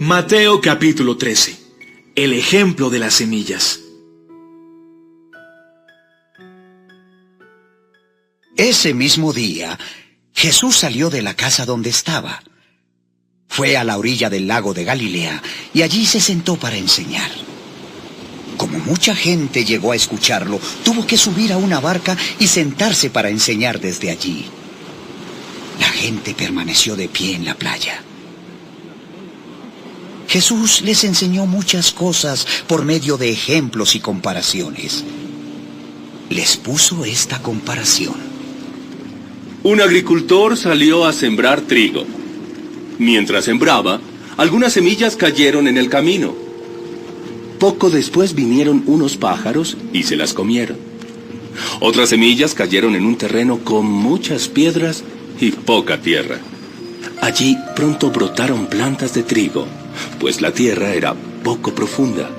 Mateo capítulo 13. El ejemplo de las semillas. Ese mismo día, Jesús salió de la casa donde estaba. Fue a la orilla del lago de Galilea y allí se sentó para enseñar. Como mucha gente llegó a escucharlo, tuvo que subir a una barca y sentarse para enseñar desde allí. La gente permaneció de pie en la playa. Jesús les enseñó muchas cosas por medio de ejemplos y comparaciones. Les puso esta comparación. Un agricultor salió a sembrar trigo. Mientras sembraba, algunas semillas cayeron en el camino. Poco después vinieron unos pájaros y se las comieron. Otras semillas cayeron en un terreno con muchas piedras y poca tierra. Allí pronto brotaron plantas de trigo, pues la tierra era poco profunda.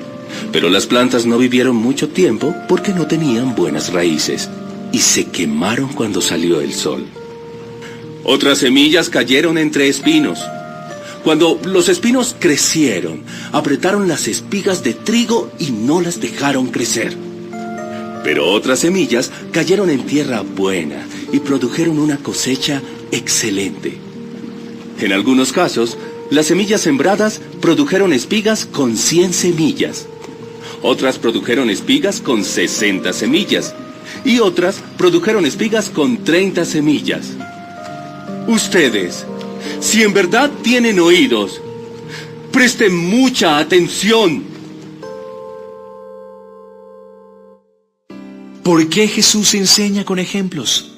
Pero las plantas no vivieron mucho tiempo porque no tenían buenas raíces y se quemaron cuando salió el sol. Otras semillas cayeron entre espinos. Cuando los espinos crecieron, apretaron las espigas de trigo y no las dejaron crecer. Pero otras semillas cayeron en tierra buena y produjeron una cosecha excelente. En algunos casos, las semillas sembradas produjeron espigas con 100 semillas. Otras produjeron espigas con 60 semillas. Y otras produjeron espigas con 30 semillas. Ustedes, si en verdad tienen oídos, presten mucha atención. ¿Por qué Jesús enseña con ejemplos?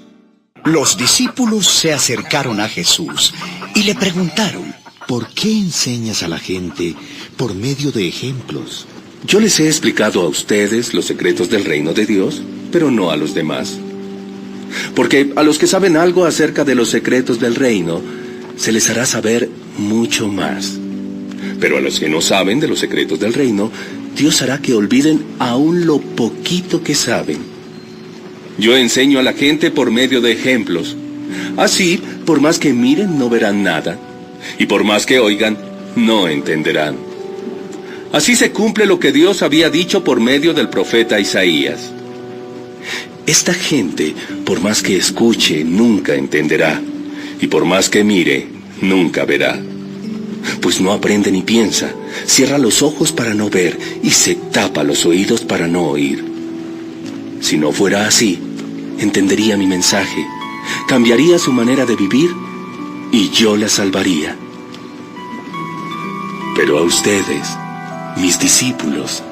Los discípulos se acercaron a Jesús y le preguntaron: ¿por qué enseñas a la gente por medio de ejemplos? Yo les he explicado a ustedes los secretos del reino de Dios, pero no a los demás. Porque a los que saben algo acerca de los secretos del reino, se les hará saber mucho más. Pero a los que no saben de los secretos del reino, Dios hará que olviden aún lo poquito que saben. Yo enseño a la gente por medio de ejemplos. Así, por más que miren, no verán nada. Y por más que oigan, no entenderán. Así se cumple lo que Dios había dicho por medio del profeta Isaías. Esta gente, por más que escuche, nunca entenderá. Y por más que mire, nunca verá. Pues no aprende ni piensa, cierra los ojos para no ver y se tapa los oídos para no oír. Si no fuera así, entendería mi mensaje, cambiaría su manera de vivir y yo la salvaría. Pero a ustedes, mis discípulos,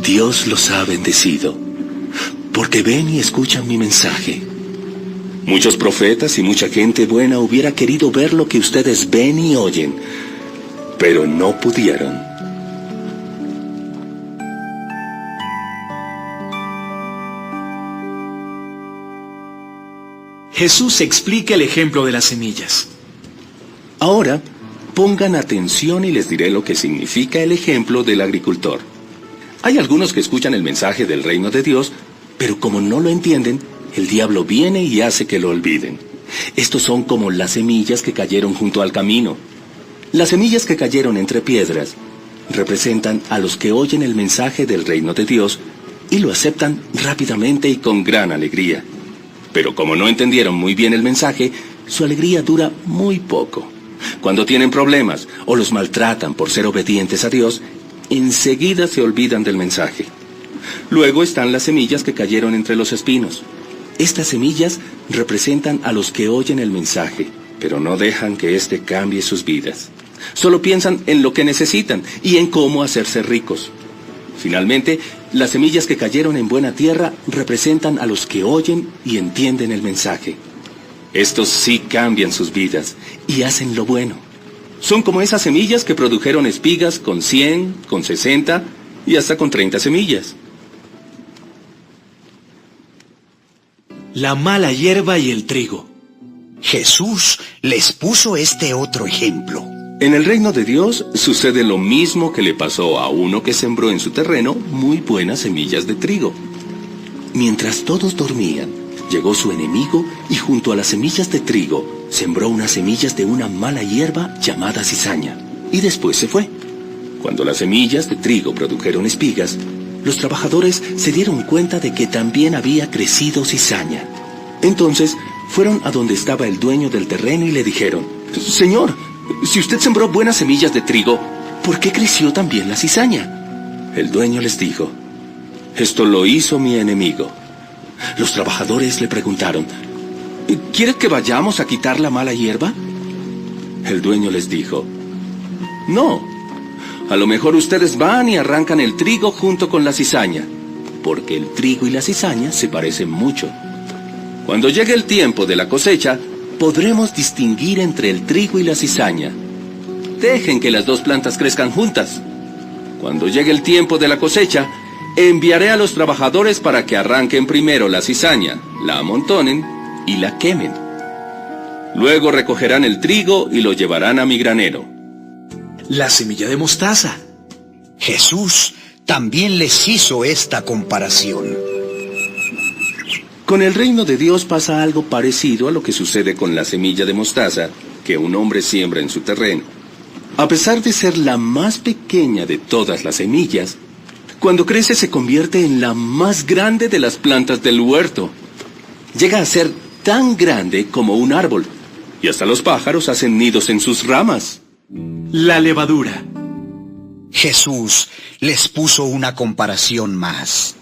Dios los ha bendecido, porque ven y escuchan mi mensaje. Muchos profetas y mucha gente buena hubiera querido ver lo que ustedes ven y oyen, pero no pudieron. Jesús explica el ejemplo de las semillas. Ahora, pongan atención y les diré lo que significa el ejemplo del agricultor. Hay algunos que escuchan el mensaje del reino de Dios, pero como no lo entienden, el diablo viene y hace que lo olviden. Estos son como las semillas que cayeron junto al camino. Las semillas que cayeron entre piedras representan a los que oyen el mensaje del reino de Dios y lo aceptan rápidamente y con gran alegría. Pero como no entendieron muy bien el mensaje, su alegría dura muy poco. Cuando tienen problemas o los maltratan por ser obedientes a Dios, enseguida se olvidan del mensaje. Luego están las semillas que cayeron entre los espinos. Estas semillas representan a los que oyen el mensaje, pero no dejan que éste cambie sus vidas. Solo piensan en lo que necesitan y en cómo hacerse ricos. Finalmente, las semillas que cayeron en buena tierra representan a los que oyen y entienden el mensaje. Estos sí cambian sus vidas y hacen lo bueno. Son como esas semillas que produjeron espigas con 100, con 60 y hasta con 30 semillas. La mala hierba y el trigo. Jesús les puso este otro ejemplo. En el reino de Dios sucede lo mismo que le pasó a uno que sembró en su terreno muy buenas semillas de trigo. Mientras todos dormían, llegó su enemigo y junto a las semillas de trigo sembró unas semillas de una mala hierba llamada cizaña. y después se fue. Cuando las semillas de trigo produjeron espigas, los trabajadores se dieron cuenta de que también había crecido cizaña. Entonces fueron a donde estaba el dueño del terreno y le dijeron: «Señor, si usted sembró buenas semillas de trigo, ¿por qué creció también la cizaña?». El dueño les dijo: «Esto lo hizo mi enemigo». Los trabajadores le preguntaron: «¿Quiere que vayamos a quitar la mala hierba?». El dueño les dijo: «No, a lo mejor ustedes van y arrancan el trigo junto con la cizaña, porque el trigo y la cizaña se parecen mucho. Cuando llegue el tiempo de la cosecha, podremos distinguir entre el trigo y la cizaña. Dejen que las dos plantas crezcan juntas. Cuando llegue el tiempo de la cosecha, enviaré a los trabajadores para que arranquen primero la cizaña, la amontonen y la quemen. Luego recogerán el trigo y lo llevarán a mi granero». La semilla de mostaza. Jesús también les hizo esta comparación. Con el reino de Dios pasa algo parecido a lo que sucede con la semilla de mostaza que un hombre siembra en su terreno. A pesar de ser la más pequeña de todas las semillas, cuando crece se convierte en la más grande de las plantas del huerto. Llega a ser tan grande como un árbol, y hasta los pájaros hacen nidos en sus ramas. La levadura. Jesús les puso una comparación más.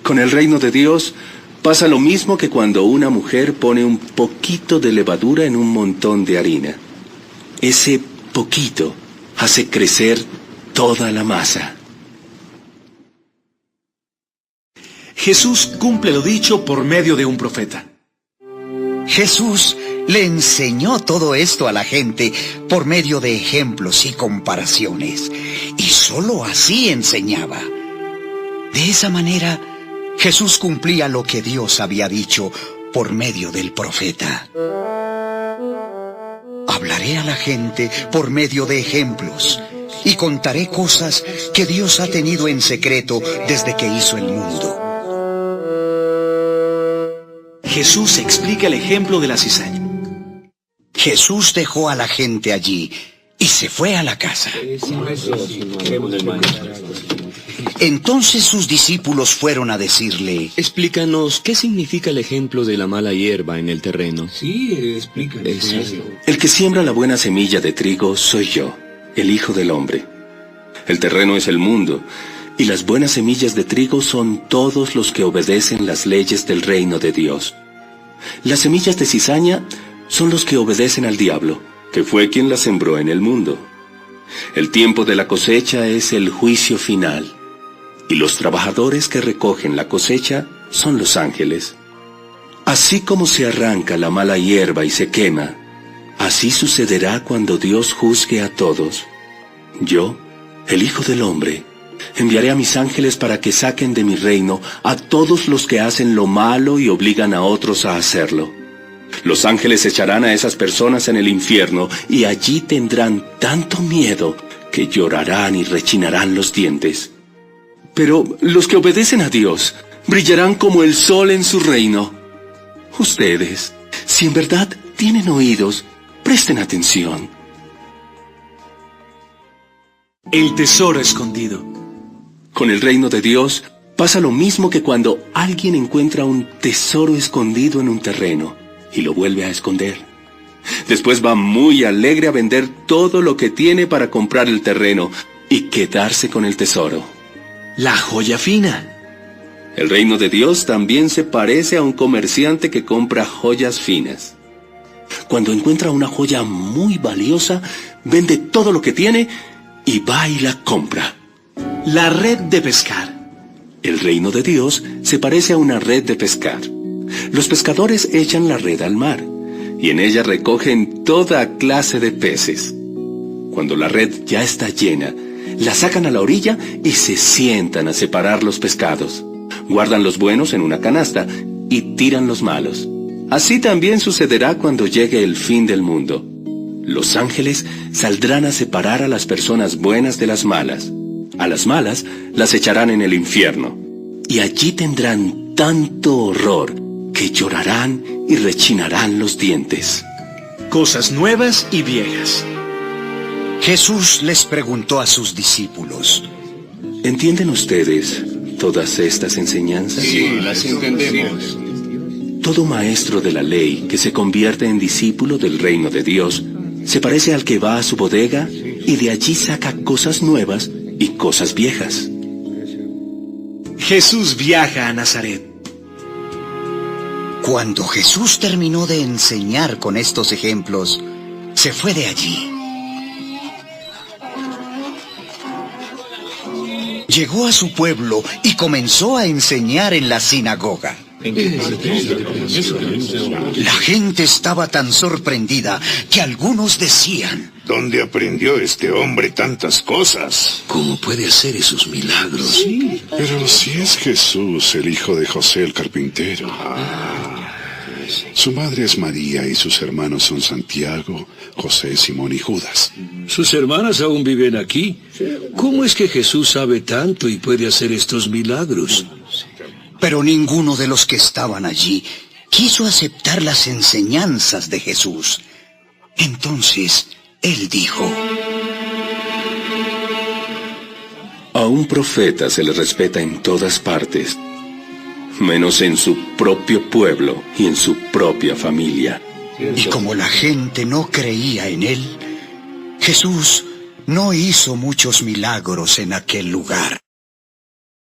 Con el reino de Dios pasa lo mismo que cuando una mujer pone un poquito de levadura en un montón de harina. Ese poquito hace crecer toda la masa. Jesús cumple lo dicho por medio de un profeta. Jesús le enseñó todo esto a la gente por medio de ejemplos y comparaciones, y sólo así enseñaba. De esa manera, Jesús cumplía lo que Dios había dicho por medio del profeta. Hablaré a la gente por medio de ejemplos y contaré cosas que Dios ha tenido en secreto desde que hizo el mundo. Jesús explica el ejemplo de la cizaña. Jesús dejó a la gente allí y se fue a la casa. Entonces sus discípulos fueron a decirle: Explícanos, ¿qué significa el ejemplo de la mala hierba en el terreno? Sí, explícanos. El que siembra la buena semilla de trigo soy yo, el Hijo del Hombre. El terreno es el mundo, y las buenas semillas de trigo son todos los que obedecen las leyes del reino de Dios. Las semillas de cizaña son los que obedecen al diablo, que fue quien las sembró en el mundo. El tiempo de la cosecha es el juicio final, y los trabajadores que recogen la cosecha son los ángeles. Así como se arranca la mala hierba y se quema, así sucederá cuando Dios juzgue a todos. Yo, el Hijo del Hombre, enviaré a mis ángeles para que saquen de mi reino a todos los que hacen lo malo y obligan a otros a hacerlo. Los ángeles echarán a esas personas en el infierno y allí tendrán tanto miedo que llorarán y rechinarán los dientes. Pero los que obedecen a Dios brillarán como el sol en su reino. Ustedes, si en verdad tienen oídos, presten atención. El tesoro escondido. Con el reino de Dios pasa lo mismo que cuando alguien encuentra un tesoro escondido en un terreno y lo vuelve a esconder. Después va muy alegre a vender todo lo que tiene para comprar el terreno y quedarse con el tesoro. La joya fina. El reino de Dios también se parece a un comerciante que compra joyas finas. Cuando encuentra una joya muy valiosa, vende todo lo que tiene y va y la compra. La red de pescar. El reino de Dios se parece a una red de pescar. Los pescadores echan la red al mar, y en ella recogen toda clase de peces. Cuando la red ya está llena, la sacan a la orilla y se sientan a separar los pescados. Guardan los buenos en una canasta y tiran los malos. Así también sucederá cuando llegue el fin del mundo. Los ángeles saldrán a separar a las personas buenas de las malas. A las malas las echarán en el infierno, y allí tendrán tanto horror que llorarán y rechinarán los dientes. Cosas nuevas y viejas. Jesús les preguntó a sus discípulos: ¿Entienden ustedes todas estas enseñanzas? Sí, las entendemos. Todo maestro de la ley que se convierte en discípulo del reino de Dios se parece al que va a su bodega y de allí saca cosas nuevas y cosas viejas. Jesús viaja a Nazaret. Cuando Jesús terminó de enseñar con estos ejemplos, se fue de allí. Llegó a su pueblo y comenzó a enseñar en la sinagoga. La gente estaba tan sorprendida que algunos decían: ¿Dónde aprendió este hombre tantas cosas? ¿Cómo puede hacer esos milagros? Pero si es Jesús, el hijo de José el carpintero. Su madre es María y sus hermanos son Santiago, José, Simón y Judas. Sus hermanas aún viven aquí. ¿Cómo es que Jesús sabe tanto y puede hacer estos milagros? Pero ninguno de los que estaban allí quiso aceptar las enseñanzas de Jesús. Entonces, él dijo: A un profeta se le respeta en todas partes, menos en su propio pueblo y en su propia familia. Y como la gente no creía en él, Jesús no hizo muchos milagros en aquel lugar.